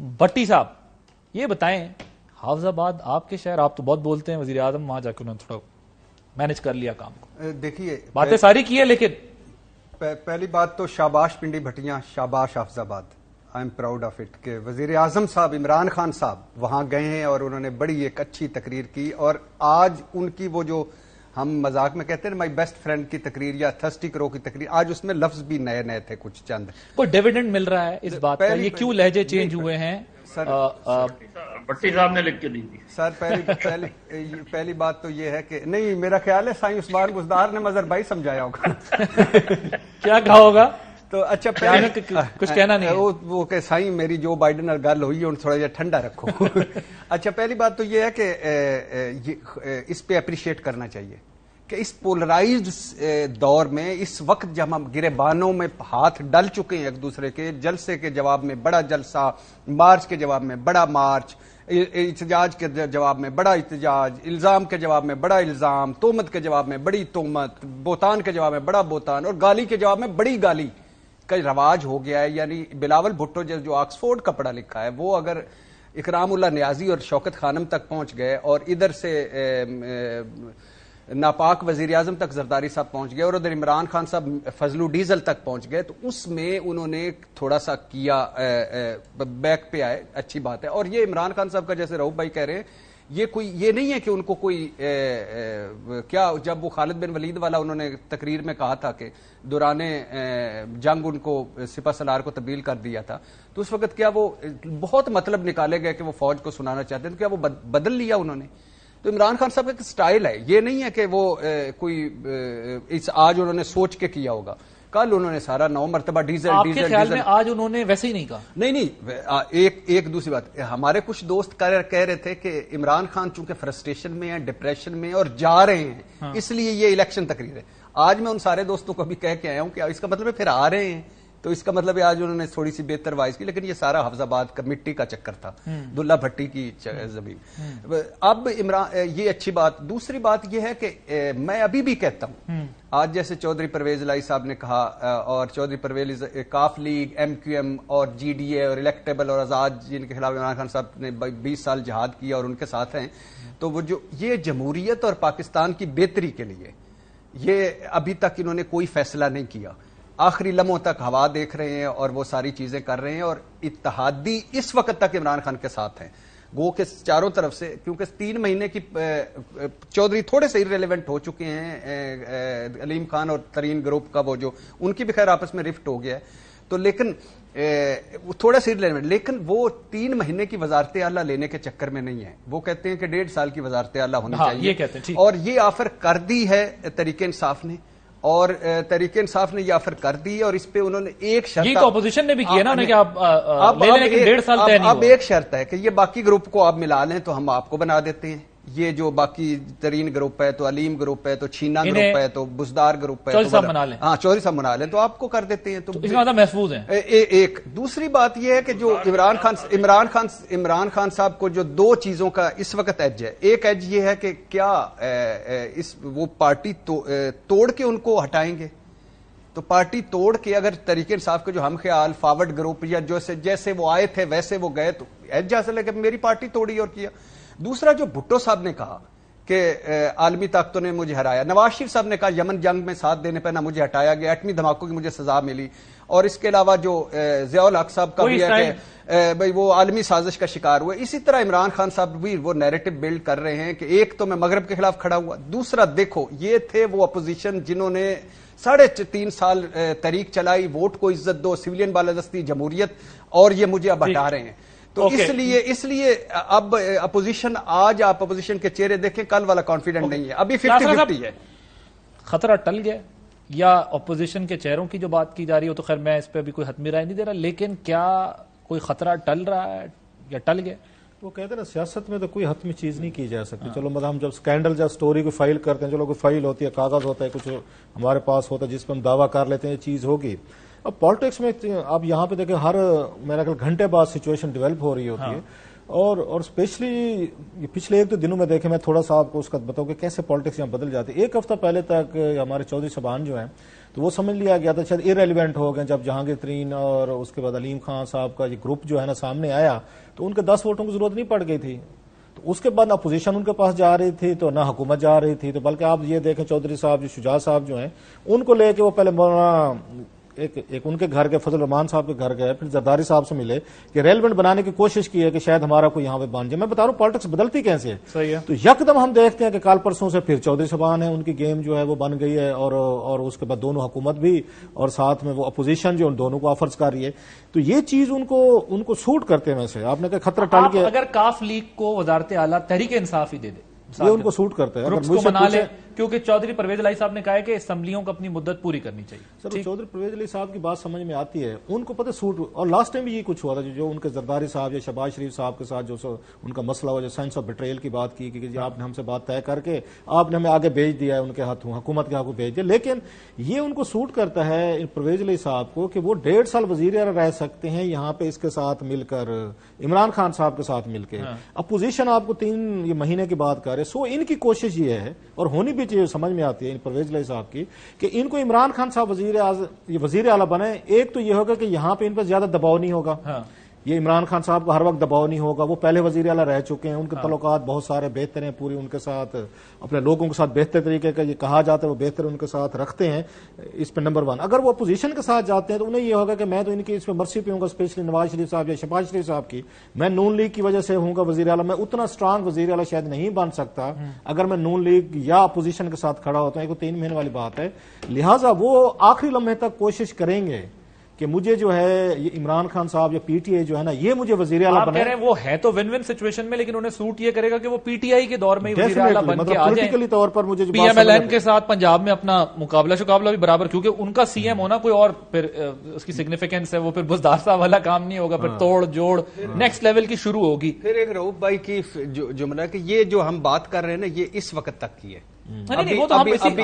بھٹی صاحب یہ بتائیں، حافظ آباد آپ کے شہر، آپ تو بہت بولتے ہیں، وزیر اعظم وہاں جا کے انہوں نے تھوڑا مینج کر لیا کام کو، دیکھیے باتیں ساری کی ہے، لیکن پہلی بات تو شاباش پنڈی بھٹیاں، شاباش حافظ آباد، I am proud of it کہ وزیر اعظم صاحب عمران خان صاحب وہاں گئے ہیں اور انہوں نے بڑی ایک اچھی تقریر کی، اور آج ان کی وہ جو ہم مذاق میں کہتے ہیں مائی بیسٹ فرینڈ کی تقریر یا تھرسٹی کرو کی تقریر، آج اس میں لفظ بھی نئے نئے تھے کچچ چند. کوئی ڈیویڈنڈ مل رہا ہے اس بات کا؟ یہ کیوں لہجے چینج ہوئے ہیں؟ بھٹی صاحب نے لکھ کے دی تھی سر. پہلی بات تو یہ ہے کہ نہیں، میرا خیال ہے سائیں عثمان بزدار نے مظہر بھائی سمجھایا ہوگا. کیا کہا ہوگا تو اچھا کچھ کہنا نہیں وہ کہ سائیں میری جو بائیڈن اور گل ہوئی ہے تھوڑا جہا ٹھنڈا رکھو. اچھا پہلی بات تو یہ ہے کہ اس پہ اپریشیٹ کرنا چاہیے کہ اس پولرائزڈ دور میں اس وقت جب ہم گریبانوں میں ہاتھ ڈل چکے ہیں ایک دوسرے کے، جلسے کے جواب میں بڑا جلسہ، مارچ کے جواب میں بڑا مارچ، احتجاج کے جواب میں بڑا احتجاج، الزام کے جواب میں بڑا الزام، تہمت کے جواب میں بڑی تہمت، بہتان کے جواب میں بڑا بہتان، اور گالی کے جواب میں بڑی گالی کا رواج ہو گیا ہے. یعنی بلاول بھٹو جو آکسفورڈ کا پڑھا لکھا ہے، وہ اگر اکرام اللہ نیازی اور شوکت خانم تک پہنچ گئے اور ادھر سے ناپاک وزیر اعظم تک زرداری صاحب پہنچ گئے اور ادھر عمران خان صاحب فضلو ڈیزل تک پہنچ گئے، تو اس میں انہوں نے تھوڑا سا کیا، بیک پہ آئے، اچھی بات ہے. اور یہ عمران خان صاحب کا جیسے رؤوف بھائی کہہ رہے ہیں، یہ نہیں ہے کہ ان کو کوئی کیا، جب وہ خالد بن ولید والا انہوں نے تقریر میں کہا تھا کہ دوران جنگ ان کو سپہ سالار کو تبدیل کر دیا تھا، تو اس وقت کیا وہ بہت مطلب نکالے گئے کہ وہ فوج کو سنانا چاہتے ہیں، تو کیا وہ بدل لیا انہوں نے؟ تو عمران خان صاحب کا ایک سٹائل ہے، یہ نہیں ہے کہ وہ کوئی آج انہوں نے سوچ کے کیا ہوگا. کل انہوں نے سارا 9 مرتبہ ڈیزل آپ کے خیال میں آج انہوں نے ویسے ہی نہیں کہا؟ نہیں، ایک دوسری بات، ہمارے کچھ دوست کہہ رہے تھے کہ عمران خان چونکہ فرسٹریشن میں ہیں، ڈپریشن میں اور جا رہے ہیں، اس لیے یہ الیکشن تقریر ہے. آج میں ان سارے دوستوں کو بھی کہہ کے آیا ہوں کہ اس کا مطلب ہے پھر آ رہے ہیں، تو اس کا مطلب ہے آج انہوں نے تھوڑی سی بہتر وائز کی، لیکن یہ سارا حافظ آباد کا مٹی کا چکر تھا، دلہ بھٹی کی زمین. اب یہ اچھی بات. دوسری بات یہ ہے کہ میں ابھی بھی کہتا ہوں، آج جیسے چودھری پرویز الہی صاحب نے کہا، اور چودھری پرویز کاف لیگ، ایم کیو ایم اور جی ڈی اے اور الیکٹیبل اور آزاد، جن کے خلاف عمران خان صاحب نے 20 سال جہاد کیا اور ان کے ساتھ ہیں، تو وہ جو یہ جمہوریت اور پاکستان کی بہتری کے لیے یہ ابھی تک انہوں نے کوئی فیصلہ نہیں کیا، آخری لمحوں تک ہوا دیکھ رہے ہیں اور وہ ساری چیزیں کر رہے ہیں، اور اتحادی اس وقت تک عمران خان کے ساتھ ہیں. گو کہ چاروں طرف سے، کیونکہ 3 مہینے کی چودھری تھوڑے سے ریلیونٹ ہو چکے ہیں، علیم خان اور ترین گروپ کا وہ جو ان کی بھی خیر آپس میں رفٹ ہو گیا ہے، تو لیکن تھوڑا سے ریلیونٹ، لیکن وہ 3 مہینے کی وزارت اعلیٰ لینے کے چکر میں نہیں ہے. وہ کہتے ہیں کہ 1.5 سال کی وزارت اعلیٰ ہونی چاہیے، اور یہ آفر کر دی ہے تحریک انصاف نے، اور تحریک انصاف نے یہ آفر کر دی، اور اس پہ انہوں نے ایک شرط، یہ تو اپوزیشن نے بھی کیا نا کہ آپ لے لیں، کہ 1.5 سال طے نہیں ہوا. اب ایک شرط ہے کہ یہ باقی گروپ کو آپ ملا لیں تو ہم آپ کو بنا دیتے ہیں. یہ جو باقی ترین گروپ ہے، تو علیم گروپ ہے، تو چھینا گروپ ہے، تو بزدار گروپ ہے، چودھری صاحب منا لیں، ہاں چودھری صاحب منا لیں تو آپ کو کر دیتے ہیں. تو اس کا محفوظ ہے. ایک دوسری بات یہ ہے کہ جو عمران خان صاحب کو جو 2 چیزوں کا اس وقت ایج ہے، ایک ایج یہ ہے کہ کیا وہ پارٹی توڑ کے ان کو ہٹائیں گے، تو پارٹی توڑ کے اگر تحریک انصاف کے جو ہم خیال فارورڈ گروپ یا جیسے وہ آئے تھے ویسے وہ گئے، تو ایج حاصل ہے کہ میری پارٹی توڑی اور کیا. دوسرا جو بھٹو صاحب نے کہا کہ عالمی طاقتوں نے مجھے ہرایا، نواز شریف صاحب نے کہا یمن جنگ میں ساتھ دینے پہ نہ مجھے ہٹایا گیا، ایٹمی دھماکوں کی مجھے سزا ملی، اور اس کے علاوہ جو ضیاء الحق صاحب کا بھی ہے کہ بھائی وہ عالمی سازش کا شکار ہوئے. اسی طرح عمران خان صاحب بھی وہ نیریٹو بلڈ کر رہے ہیں کہ ایک تو میں مغرب کے خلاف کھڑا ہوا، دوسرا دیکھو یہ تھے وہ اپوزیشن جنہوں نے 3.5 سال تحریک چلائی، ووٹ کو عزت دو، سویلین بالادستی، جمہوریت، اور یہ مجھے اب ہٹا رہے ہیں. تو اس لیے اب اپوزیشن، آج آپ اپوزیشن کے چہرے دیکھیں، کل والا کانفیڈنٹ نہیں ہے، ابھی 50-50 ہے. خطرہ ٹل گیا یا اپوزیشن کے چہروں کی جو بات کی جا رہی ہو، تو خیر میں اس پہ ابھی کوئی حتمی رائے نہیں دے رہا، لیکن کیا کوئی خطرہ ٹل رہا ہے یا ٹل گیا؟ وہ کہتے ہیں نا سیاست میں تو کوئی حتمی چیز نہیں کی جا سکتی. چلو مطلب ہم جب سکینڈل جب سٹوری کو فائل کرتے ہیں، چلو کوئی فائل ہوتی ہے، کاغذ ہوتا ہے، کچھ ہمارے پاس ہوتا ہے جس پہ ہم دعویٰ کر لیتے ہیں یہ چیز ہوگی. اب پالیٹکس میں آپ یہاں پہ دیکھیں، ہر میرا خیال گھنٹے بعد سچویشن ڈیولپ ہو رہی ہوتی ہے، اور اسپیشلی پچھلے ایک دو دنوں میں دیکھیں، میں تھوڑا سا آپ کو اس کا بتاؤں کہ کیسے پالیٹکس یہاں بدل جاتی ہے. ایک ہفتہ پہلے تک ہمارے چودھری صاحبان جو ہیں تو وہ سمجھ لیا گیا تھا شاید ارریلیونٹ ہو گئے. جب جہانگیر ترین اور اس کے بعد علیم خان صاحب کا یہ گروپ جو ہے نا سامنے آیا تو ان کے 10 ووٹوں کی ضرورت نہیں پڑ گئی تھی. تو اس کے بعد اپوزیشن ان کے پاس جا رہی تھی تو نہ حکومت جا رہی تھی. تو بلکہ آپ یہ دیکھیں چودھری صاحب جو شجاع صاحب جو ہیں ان کو لے کے وہ پہلے مولانا ایک ان کے گھر گئے، فضل الرحمان صاحب کے گھر گئے، پھر زرداری صاحب سے ملے کہ ریلیونٹ بنانے کی کوشش کی ہے کہ شاید ہمارا کوئی یہاں پہ بن جائے. میں بتا رہا ہوں پالیٹکس بدلتی کیسے ہے. صحیح ہے. تو یکدم ہم دیکھتے ہیں کہ کال پرسوں سے پھر چودھری صاحبان ہیں، ان کی گیم جو ہے وہ بن گئی ہے اور اس کے بعد دونوں حکومت بھی اور ساتھ میں وہ اپوزیشن جو ان دونوں کو آفرز کر رہی ہے. تو یہ چیز ان کو سوٹ کرتے ہیں. ویسے آپ نے کہا خطرہ ٹل گیا. اگر کاف لیگ کو وزارت اعلیٰ تحریک انصاف ہی دے دے یہ ان کو سوٹ کرتا ہے. گروپس کو بنا لے، کیونکہ چودھری پرویز علائی صاحب نے کہا ہے کہ اسمبلیوں کو اپنی مدت پوری کرنی چاہیے. سر چودھری پرویز علی صاحب کی بات سمجھ میں آتی ہے، ان کو پتہ سوٹ. اور لاسٹ ٹائم بھی یہ کچھ ہوا تھا جو ان کے زرداری صاحب یا شہباز شریف صاحب کے ساتھ جو ان کا مسئلہ ہوا، جو سینس آف بیٹریل کی بات کی کہ آپ نے ہم سے بات طے کر کے آپ نے ہمیں آگے بھیج دیا ہے، ان کے ہاتھوں حکومت کے ہاتھوں بھیج دیا. لیکن یہ ان کو سوٹ کرتا ہے پرویز علی صاحب کو کہ وہ 1.5 سال وزیر اعلیٰ رہ سکتے ہیں یہاں پہ اس کے ساتھ مل کر، عمران خان صاحب کے ساتھ مل کے. اپوزیشن آپ کو 3 مہینے کی بات کر رہے. سو ان کی کوشش یہ ہے اور ہونی بھی چاہیے، سمجھ میں آتی ہے پرویز علیہ صاحب کی، کہ ان کو عمران خان صاحب وزیر اعلیٰ بنے. ایک تو یہ ہوگا کہ یہاں پہ ان پر زیادہ دباؤ نہیں ہوگا. یہ عمران خان صاحب کو ہر وقت دباؤ نہیں ہوگا. وہ پہلے وزیر اعلیٰ رہ چکے ہیں، ان کے تعلقات بہت سارے بہتر ہیں، پوری ان کے ساتھ اپنے لوگوں کے ساتھ بہتر طریقے کا یہ کہا جاتا ہے وہ بہتر ان کے ساتھ رکھتے ہیں. اس پہ نمبر 1. اگر وہ اپوزیشن کے ساتھ جاتے ہیں تو انہیں یہ ہوگا کہ میں تو ان کی اس پہ مرسی پہ ہوں گا، اسپیشلی نواز شریف صاحب یا شہباز شریف صاحب کی. میں نون لیگ کی وجہ سے ہوں گا وزیر اعلیٰ، میں اتنا اسٹرانگ وزیر اعلیٰ شاید نہیں بن سکتا اگر میں نون لیگ یا اپوزیشن کے ساتھ کھڑا ہوتا ہوں. یہ 3 مہینے والی بات ہے. لہٰذا وہ آخری لمحے تک کوشش کریں گے کہ مجھے جو ہے یہ عمران خان صاحب یا پی ٹی آئی جو ہے نا یہ مجھے وزیر اعلیٰ بنائے. کہہ رہے ہیں وہ ہے تو ون ون سچویشن میں، لیکن انہیں سوٹ یہ کرے گا کہ وہ پی ٹی آئی کے دور میں وزیر اعلیٰ بن کے آ جائیں. پولیٹیکلی طور پر مجھے پی ایم ایل این کے ساتھ پنجاب میں اپنا مقابلہ بھی برابر، کیونکہ ان کا سی ایم ہونا کوئی اور پھر اس کی سگنیفیکینس ہے، وہ پھر بزدار صاحب والا کام نہیں ہوگا، پھر توڑ جوڑ نیکسٹ لیول کی شروع ہوگی. پھر ایک رؤوف بھائی کی جملہ کہ یہ جو ہم بات کر رہے ہیں نا یہ اس وقت تک کی ہے.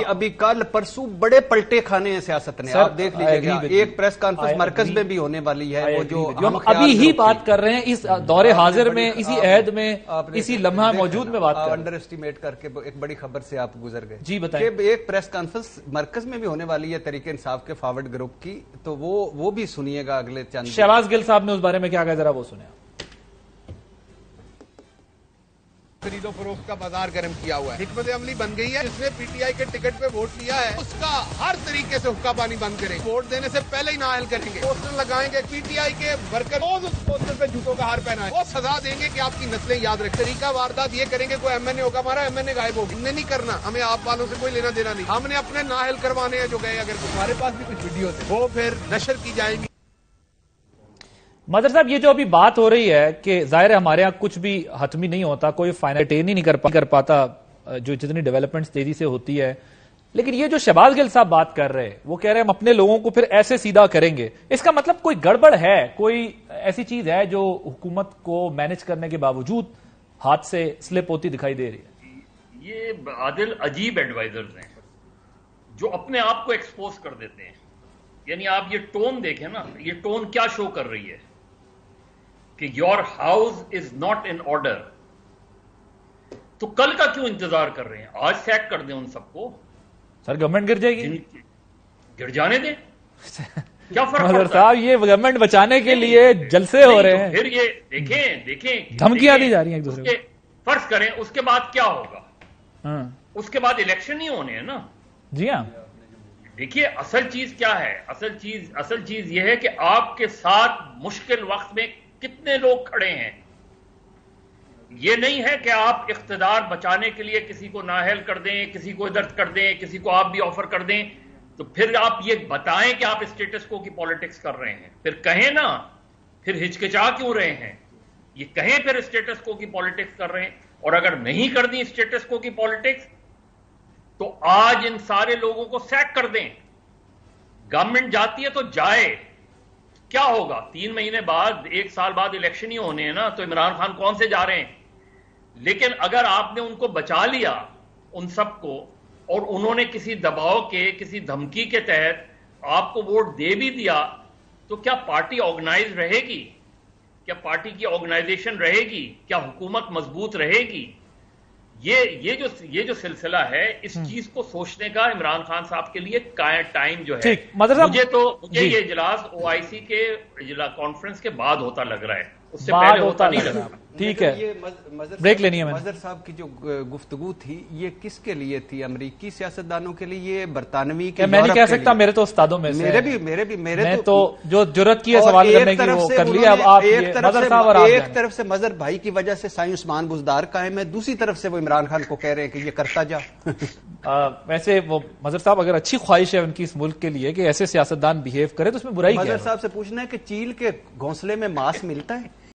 ابھی کل پرسوں بڑے پلٹے کھانے ہیں سیاست نے. آپ دیکھ لیجیے گا ایک پریس کانفرنس مرکز میں بھی ہونے والی ہے، وہ جو ہم ابھی ہی بات کر رہے ہیں، اس دور حاضر میں، اسی عہد میں، اسی لمحہ موجود میں بات کر رہے ہیں. انڈر اسٹیمیٹ کر کے ایک بڑی خبر سے آپ گزر گئے. جی بتائیں. کہ ایک پریس کانفرنس مرکز میں بھی ہونے والی ہے تحریک انصاف کے فارورڈ گروپ کی، تو وہ بھی سنیے گا اگلے چند. شہباز گل صاحب نے اس بارے میں کیا کہا، ذرا وہ سنیں. خرید و فروخت کا بازار گرم کیا ہوا ہے. حکمت عملی بن گئی ہے. جس نے پی ٹی آئی کے ٹکٹ پہ ووٹ لیا ہے اس کا ہر طریقے سے حقہ بانی بند کریں. ووٹ دینے سے پہلے ہی نااہل کریں گے. پوسٹر لگائیں گے پی ٹی آئی کے ورکر روز اس پوسٹر پہ جوتوں کا ہار پہنا ہے. وہ سزا دیں گے کہ آپ کی نسلیں یاد رکھیں. طریقہ واردات یہ کریں گے کوئی ایم این اے ہوگا ہمارا ایم این اے غائب ہوگا. ہمیں نہیں کرنا، ہمیں آپ والوں سے کوئی لینا دینا نہیں. ہم نے اپنے نااہل کروانے ہیں جو گئے. اگر ہمارے پاس بھی کچھ ویڈیو تھے وہ پھر نشر کی جائیں گی. مظہر صاحب یہ جو ابھی بات ہو رہی ہے کہ ظاہر ہے ہمارے یہاں کچھ بھی حتمی نہیں ہوتا، کوئی فائنل اٹین ہی نہیں کر پاتا جو جتنی ڈیولپمنٹس تیزی سے ہوتی ہے. لیکن یہ جو شہباز گل صاحب بات کر رہے ہیں، وہ کہہ رہے ہیں ہم اپنے لوگوں کو پھر ایسے سیدھا کریں گے. اس کا مطلب کوئی گڑبڑ ہے، کوئی ایسی چیز ہے جو حکومت کو مینج کرنے کے باوجود ہاتھ سے سلپ ہوتی دکھائی دے رہی ہے. یہ عادل عجیب ایڈوائزرز ہیں جو اپنے آپ کو ایکسپوز کر دیتے ہیں. یعنی آپ یہ ٹون دیکھیں نا، یہ ٹون کیا شو کر رہی ہے کہ your house is not in order. تو کل کا کیوں انتظار کر رہے ہیں؟ آج سیک کر دیں ان سب کو. سر گورنمنٹ گر جائے گی، گر جانے دیں. کیا فرق مظہر صاحب یہ گورنمنٹ بچانے کے لیے جلسے ہو رہے ہیں، پھر یہ دیکھیں دھمکیاں دی جا رہی ہیں ایک دوسرے کو. فرض کریں اس کے بعد کیا ہوگا؟ اس کے بعد الیکشن ہی ہونے ہیں نا. جی ہاں. دیکھیے اصل چیز کیا ہے، اصل چیز یہ ہے کہ آپ کے ساتھ مشکل وقت میں کتنے لوگ کھڑے ہیں. یہ نہیں ہے کہ آپ اقتدار بچانے کے لیے کسی کو نااہل کر دیں، کسی کو ادھر کر دیں، کسی کو آپ بھی آفر کر دیں. تو پھر آپ یہ بتائیں کہ آپ اسٹیٹس کو کی پالیٹکس کر رہے ہیں. پھر کہیں نا، پھر ہچکچا کیوں رہے ہیں؟ یہ کہیں پھر اسٹیٹس کو کی پالیٹکس کر رہے ہیں. اور اگر نہیں کر دی اسٹیٹس کو کی پالیٹکس تو آج ان سارے لوگوں کو سیک کر دیں. گورنمنٹ جاتی ہے تو جائے، کیا ہوگا؟ 3 مہینے بعد، 1 سال بعد الیکشن ہی ہونے ہیں نا. تو عمران خان کون سے جا رہے ہیں؟ لیکن اگر آپ نے ان کو بچا لیا، ان سب کو، اور انہوں نے کسی دباؤ کے، کسی دھمکی کے تحت آپ کو ووٹ دے بھی دیا، تو کیا پارٹی آرگنائز رہے گی؟ کیا پارٹی کی آرگنائزیشن رہے گی؟ کیا حکومت مضبوط رہے گی؟ یہ جو سلسلہ ہے اس چیز کو سوچنے کا عمران خان صاحب کے لیے ٹائم جو ہے مجھے یہ اجلاس OIC کے کانفرنس کے بعد ہوتا لگ رہا ہے، اس سے پہلے ہوتا نہیں لگ رہا۔ ٹھیک ہے، بریک لینی ہے۔ مظہر صاحب کی جو گفتگو تھی یہ کس کے لیے تھی؟ امریکی سیاستدانوں کے لیے، یہ برطانوی کے؟ میں نہیں کہہ سکتا، میرے تو استادوں میں سے میرے تو جو جرت کی ہے سوال کرنے کی وہ کر لیا۔ اب آپ ایک طرف سے مظہر بھائی کی وجہ سے سائیں عثمان بزدار قائم ہے، دوسری طرف سے وہ عمران خان کو کہہ رہے ہیں کہ یہ کرتا جا۔ ویسے وہ مظہر صاحب اگر اچھی خواہش ہے ان کی اس ملک کے لیے کہ ایسے سیاستدان بیہیو کرے تو اس میں برائی کیا ہے؟ مظہر صاحب سے پوچھنا ہے کہ چیل کے گھونسلے میں ماس ملتا ہے؟